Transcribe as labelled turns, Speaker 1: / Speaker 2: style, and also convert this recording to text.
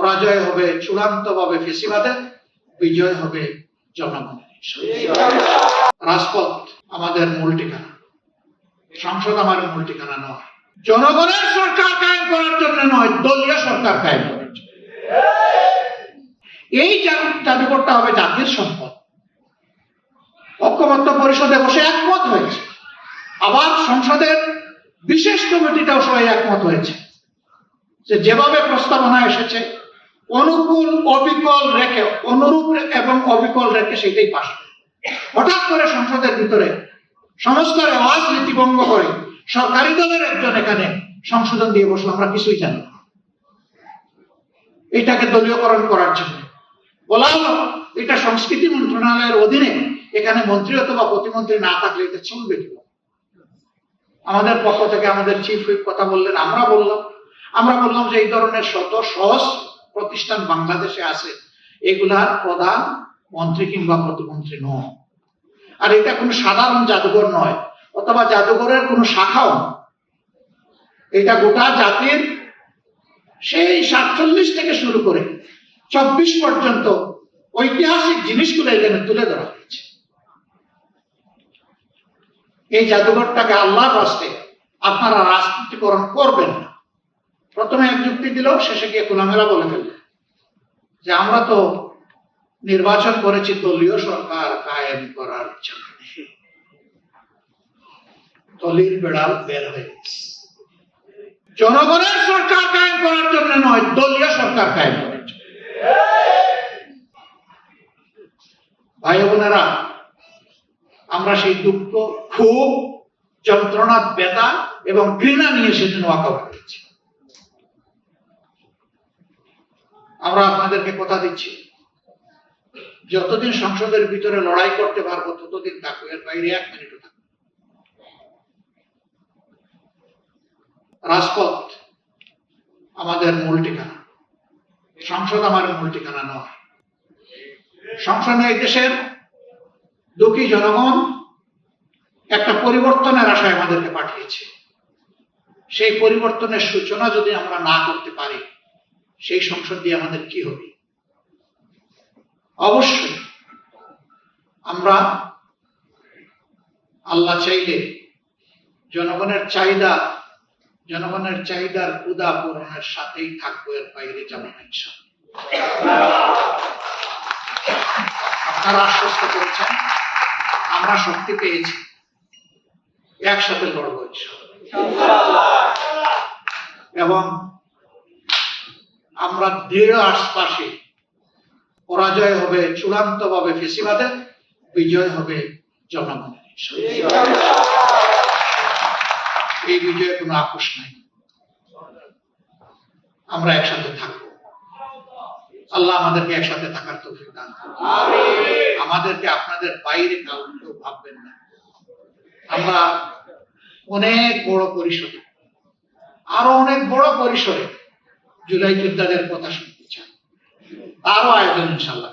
Speaker 1: পরাজয় হবে চূড়ান্তভাবে ফেসিবাদের, বিজয় হবে জনগণের। রাজপথ আমাদের মূল ঠিকানা, সংসদ আমাদের মূল ঠিকানা নয়। জনগণের সরকার কায়েম করার জন্য নয়, দলীয় সরকার কায়েম করার জন্য। এই জাদুঘরটা হবে জাতির সম্পদ। ঐক্যমত্য পরিষদে বসে একমত হয়েছে, আবার সংসদের বিশেষ কমিটিতেও সবাই একমত হয়েছে যে যেভাবে প্রস্তাবনা এসেছে অনুরূপ এবং অবিকল রেখে সেটাই পাশ হবে। হঠাৎ করে সংসদের ভিতরে সমস্ত রেওয়াজ নীতি ভঙ্গ করে সরকারি দলের একজন এখানে সংশোধন দিয়ে বসলো, আমরা কিছুই জানি না। এটাকে দলীয়করণ করার জন্য বলা হলো এটা সংস্কৃতি মন্ত্রণালয়ের অধীনে, এখানে মন্ত্রী অথবা প্রতিমন্ত্রী না থাকলে এটা চলবে কি? আমাদের পক্ষ থেকে আমাদের চিফ হুইপ কথা বললেন, আমরা বললাম যে এই ধরনের শত সহজ প্রতিষ্ঠান বাংলাদেশে আছে, এগুলার প্রধান মন্ত্রী কিংবা প্রতিমন্ত্রী নয়। আর এটা কোনো সাধারণ জাদুঘর নয়, অথবা জাদুঘরের কোনো শাখাও নয়। এটা গোটা জাতির সেই 47 থেকে শুরু করে 24 পর্যন্ত ঐতিহাসিক জিনিসগুলো এখানে তুলে ধরা হয়েছে। এই জাদুঘরটাকে আল্লাহর রাস্তে আপনারা রাজনীতিকরণ করবেন না। প্রথমে এক যুক্তি দিল, শেষে গিয়ে খোলামেলা বলে ফেললেন যে আমরা তো নির্বাচন করেছি দলীয় সরকার কায়েম করার জন্য। দলীয় বেড়াল বের হয়ে গেছে। জনগণের সরকার কায়েম করার জন্য নয়, দলীয় সরকার কায়েম করার জন্য। ভাই বোনেরা, আমরা সেই দুঃখ, ক্ষোভ, যন্ত্রণা, ব্যথা এবং ঘৃণা নিয়ে সেদিন ওয়াকআউট করেছি। আমরা আপনাদেরকে কথা দিচ্ছি, যতদিন সংসদের ভিতরে লড়াই করতে পারবো ততদিন থাকবো, এর বাইরে 1 মিনিটও থাকবো। রাজপথ আমাদের মূল ঠিকানা, সংসদ আমাদের মূল ঠিকানা নয়। সংসদে এই দেশের দুঃখী জনগণ একটা পরিবর্তনের আশায় আমাদেরকে পাঠিয়েছে। সেই পরিবর্তনের সূচনা যদি আমরা না করতে পারি, সেই সংসদ দিয়ে আমাদের কি হবে? অবশ্যই আমরা আল্লাহ চাইলে জনগণের চাহিদার ক্ষুধা পূরণের সাথেই থাকবো, এর বাইরে যাব না ইনশাআল্লাহ। আপনারা আশ্বস্ত করেছেন, আমরা শক্তি পেয়েছি, একসাথে লড়বো ইনশাআল্লাহ। এবং আমরা দৃঢ় আশ্বাসী, পরাজয় হবে চূড়ান্তভাবে ফেসিবাদের, বিজয় হবে জনগণের। এই বিজয়ে কোনো আপোষ নাই। আমরা একসাথে থাকবো। আল্লাহ আমাদেরকে একসাথে থাকার তৌফিক দান করুন। আমাদেরকে আপনাদের বাইরে কাউকে ভাববেন না। আমরা অনেক বড় পরিসরে, আরো অনেক বড় পরিসরে জুলাই যোদ্ধাদের কথা শুনতে চাই। তারও আয়োজন ইনশাআল্লাহ।